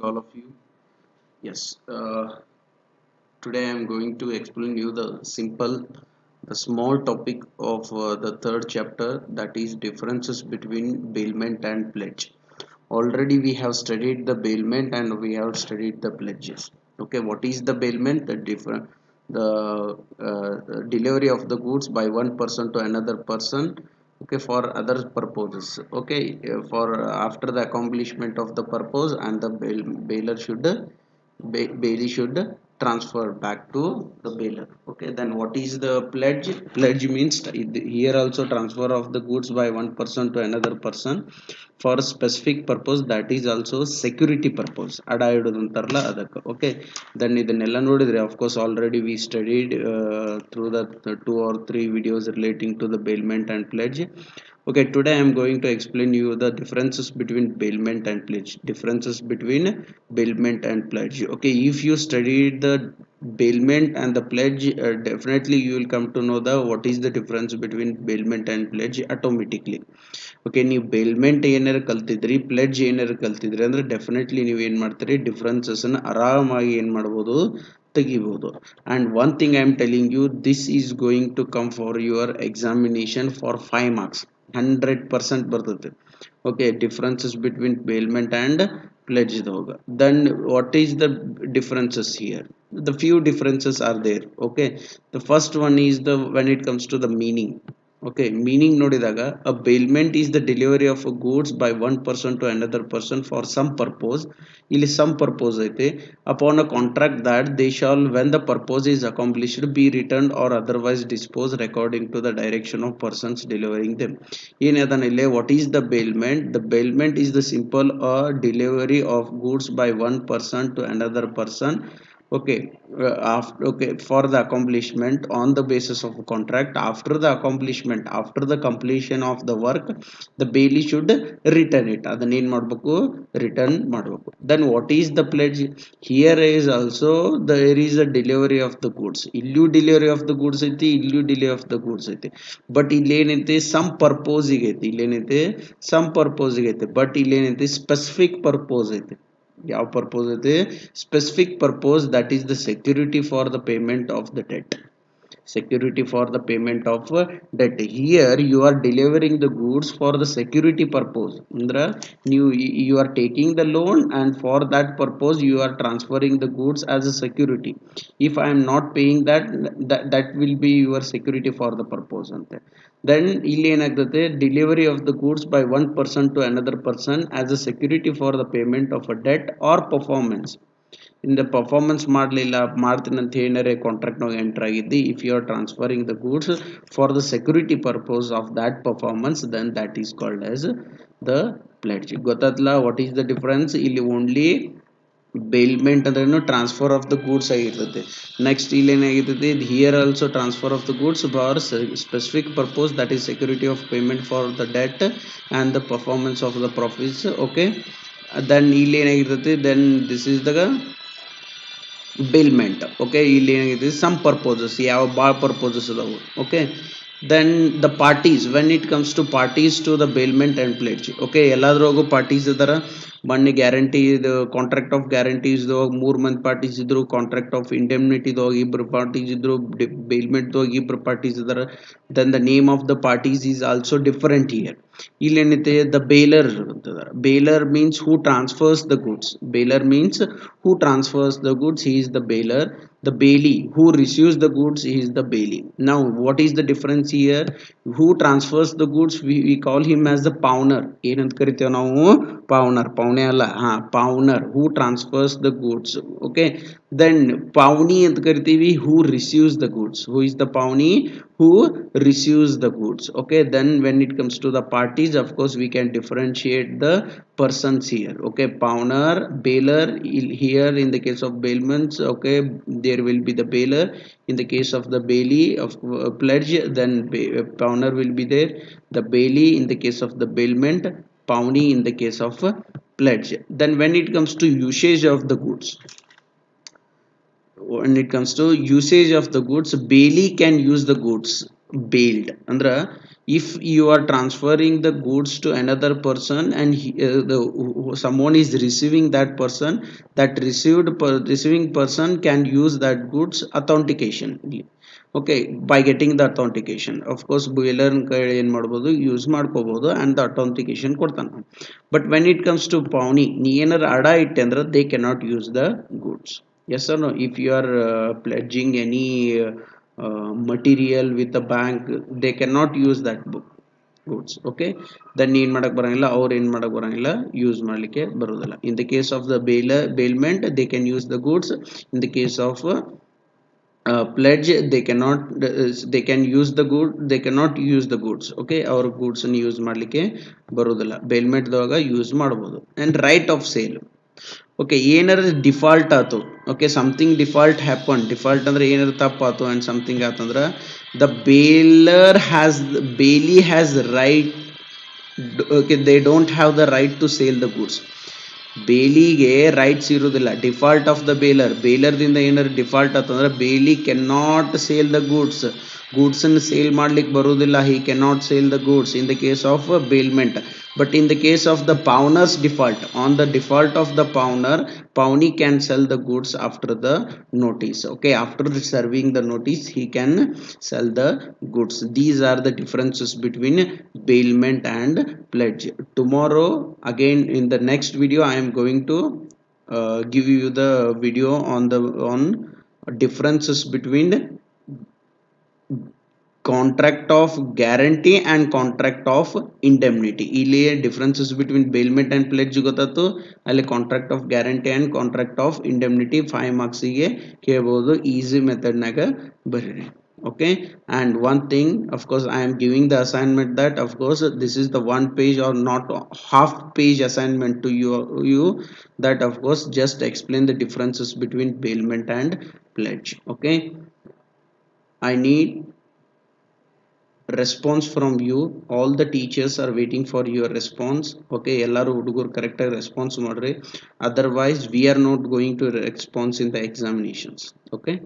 All of you. Yes, today I am going to explain you the small topic of the third chapter, that is differences between bailment and pledge. Already we have studied the bailment and we have studied the pledges. Okay, what is the bailment? The delivery of the goods by one person to another person. Okay, for other purposes. Okay, for after the accomplishment of the purpose, and the bailer should Bailey should transfer back to the bailer. Okay, then what is the pledge? Pledge means here also transfer of the goods by one person to another person for a specific purpose, that is also security purpose. ಅಡ ಇಡುದಂತಾರಲ್ಲ ಅದಕ್ಕೆ. Okay, then ಇದನ್ನೆಲ್ಲ ನೋಡಿದ್ರೆ of course already we studied through the two or three videos relating to the bailment and pledge. Okay, today I am going to explain you the differences between bailment and pledge. Differences between bailment and pledge. Okay, if you study the bailment and the pledge, definitely you will come to know the what is the difference between bailment and pledge automatically. Okay, ನೀವು ಬೇಲ್ಮೆಂಟ್ ಏನಾರು ಕಲ್ತಿದ್ರಿ, pledge ಏನಾರು ಕಲ್ತಿದ್ರಿ ಅಂದ್ರೆ definitely ನೀವು ಏನು ಮಾಡ್ತೀರಿ, ಡಿಫ್ರೆನ್ಸಸ್ನ ಆರಾಮಾಗಿ ಏನು ಮಾಡ್ಬೋದು, ತೆಗಿಬೋದು. And one thing I am telling you, this is going to come for your examination for 5 marks. 100% ಬರ್ತದೆ. Okay, differences between bailment and pledge doga. Then what is the differences here? The few differences are there. Okay, the first one is the when it comes to the meaning. Okay, meaning nodidaga, a bailment is the delivery of goods by one person to another person for some purpose. Ili some purpose aite, upon a contract that they shall, when the purpose is accomplished, be returned or otherwise disposed according to the direction of persons delivering them. Yenadana, what is the bailment? The bailment is the simple delivery of goods by one person to another person. Okay, okay, for the accomplishment on the basis of a contract. After the accomplishment, after the completion of the work, the bailey should return it. Adan ಏನು ಮಾಡಬೇಕು, return ಮಾಡಬೇಕು. Then what is the pledge? Here is also there is a delivery of the goods. Illu delivery of the goods ಐತಿ, illu delivery of the goods ಐತಿ. But ಇಲ್ಲಿ ಏನೈತಿ, some purpose ಗೆ ಐತಿ. ಇಲ್ಲಿ ಏನೈತಿ, some purpose ಗೆ ಐತಿ. ಬಟ್ ಇಲ್ಲಿ ಏನೈತಿ, specific purpose ಐತಿ. ಯಾವ ಪರ್ಪೋಸ್ ಐತಿ? Specific purpose, that is the security for the payment of the debt. Security for the payment of debt. Here you are delivering the goods for the security purpose. Indra, you are taking the loan, and for that purpose you are transferring the goods as a security. If I am not paying that will be your security for the purpose ante. Then ಇಲ್ಲಿ ಏನಾಗ್ತದೆ, delivery of the goods by one person to another person as a security for the payment of a debt or performance. In the performance ಮಾಡಲಿಲ್ಲ, ಮಾಡ್ತೀನಿ ಅಂತ ಏನಾರೆ contract ನಾಗ enter ಆಗಿದ್ದಿ, if you are transferring the goods for the security purpose of that performance, then that is called as the pledge. ಗೊತ್ತಾತ್ಲ what is the difference? ಇಲ್ಲಿ only bailment ಅಂದ್ರೇನು transfer of the goods ಆಗಿರ್ತದೆ. Next ಇಲ್ಲಿ ಏನಾಗಿರ್ತದೆ, here also transfer of the goods for specific purpose, that is security of payment for the debt and the performance of the profits. Okay, then ಇಲ್ಲಿ ಏನಾಗಿರ್ತದೆ, then this is the bailment. Okay, ಇಲ್ಲಿ ಏನಾಗಿದೆ, some purposes, ಯಾವ ಭಾಳ purposes ಅದಾವು. Okay, then the parties, when it comes to parties to the bailment and pledge. Okay, ಎಲ್ಲಾದ್ರಾಗೂ parties ಇದಾರ. ಮೊನ್ನೆ guarantee ಇದು contract of guarantees 3 ಮಂದಿ ಪಾರ್ಟೀಸ್ ಇದ್ರು, ಕಾಂಟ್ರಾಕ್ಟ್ ಆಫ್ ಇಂಡೆಮ್ನಿಟಿದಾಗ ಇಬ್ರು ಪಾರ್ಟೀಸ್ ಇದ್ರು, ಬೇಲ್ಮೆಂಟ್ದಾಗ ಇಬ್ರು ಪಾರ್ಟೀಸ್ ಇದಾರ. then the name of the parties is also different here. ಇಲ್ಲಿ ಏನೈತೆ, the bailer ಅಂತದ. Bailer means who transfers the goods. Bailer means who transfers the goods, he is the bailer. The bailey who receives the goods, he is the bailey. Now what is the difference here? Who transfers the goods, we call him as the pawner. ಏನಂತ ಕರಿತೇವೆ ನಾವು? pawner. ಪೌಣೆ ಅಲ್ಲ, pawner, who transfers the goods. Okay, then pawnee ಅಂತ ಕರಿತೀವಿ, who receives the goods. Who is the pawnee? Who receives the goods. Okay, then when it comes to the parties, of course we can differentiate the persons here. Okay, pawner, bailer. Here in the case of bailments, okay, there will be the bailer. In the case of the bailey of pledge, then pawner will be there. The bailey in the case of the bailment, pawnee in the case of pledge. Then when it comes to usage of the goods, when it comes to usage of the goods, bailee can use the goods bailed andra if you are transferring the goods to another person and someone is receiving that person, that receiving person can use that goods authentication. Okay, by getting the authentication, of course bailer ಏನು ಮಾಡಬಹುದು use ಮಾಡ್ಕೋಬಹುದು and the authentication ಕೊಡ್ತಾನೆ. But when it comes to pawnee, ನೀ ಏನಾರ ಅಡ ಇಟ್ಟೆ ಅಂದ್ರೆ they cannot use the goods. Yes or no? If you are pledging any material with a bank, they cannot use that book goods. Okay, then ಏನ್ ಮಾಡಕ್ ಬರಂಗಿಲ್ಲ, ಅವ್ರು ಏನ್ ಮಾಡಕ್ ಬರಂಗಿಲ್ಲ, ಯೂಸ್ ಮಾಡ್ಲಿಕ್ಕೆ ಬರೋದಿಲ್ಲ. In the case of the bailment, they can use the goods. In the case of pledge, they cannot, they can use the good, they cannot use the goods. Okay, our goods ಅನ್ನು use ಮಾಡ್ಲಿಕ್ಕೆ ಬರೋದಿಲ್ಲ, bailment ದೊಳಗ use ಮಾಡಬಹುದು. And right of sale, okay ಏನಾರ default ಆಯ್ತು, okay something default happen, default ಅಂದ್ರೆ ಏನಾರ ತಪ್ಪಾಯ್ತು ಆ್ಯಂಡ್ ಸಮಥಿಂಗ್ ಆತಂದ್ರೆ the bailer has, bailee has right, okay they don't have the right to sale the goods. ಬೇಲಿಗೆ rights ಇರುವುದಿಲ್ಲ, default of the bailer, ಬೇಲರ್ದಿಂದ ಏನಾರು ಡಿಫಾಲ್ಟ್ ಆತಂದ್ರೆ bailee can not sale the goods, ಗೂಡ್ಸನ್ನು ಸೇಲ್ ಮಾಡ್ಲಿಕ್ಕೆ ಬರುವುದಿಲ್ಲ, he can not sale the goods in the case of bailment. But in the case of the pawner's default, on the default of the pawner, pawnee can sell the goods after the notice. Okay, after serving the notice he can sell the goods. These are the differences between bailment and pledge. Tomorrow again in the next video I am going to give you the video on the differences between contract of guarantee and contract of indemnity. ಇಲ್ಲಿ differences between bailment and pledge ಗೊತ್ತಾಯ್ತು, ಅಲ್ಲಿ contract of guarantee and contract of indemnity 5 marks ಗೆ ಕೇಳಬಹುದು, easy method ನಾಗ ಬರೀರಿ. Okay, and one thing, of course I am giving the assignment that of course this is the one page or not half page assignment to you that of course just explain the differences between bailment and pledge. Okay, I need response from you. All the teachers are waiting for your response. Okay, ellaru hudugur correct response madri, otherwise we are not going to response in the examinations. Okay.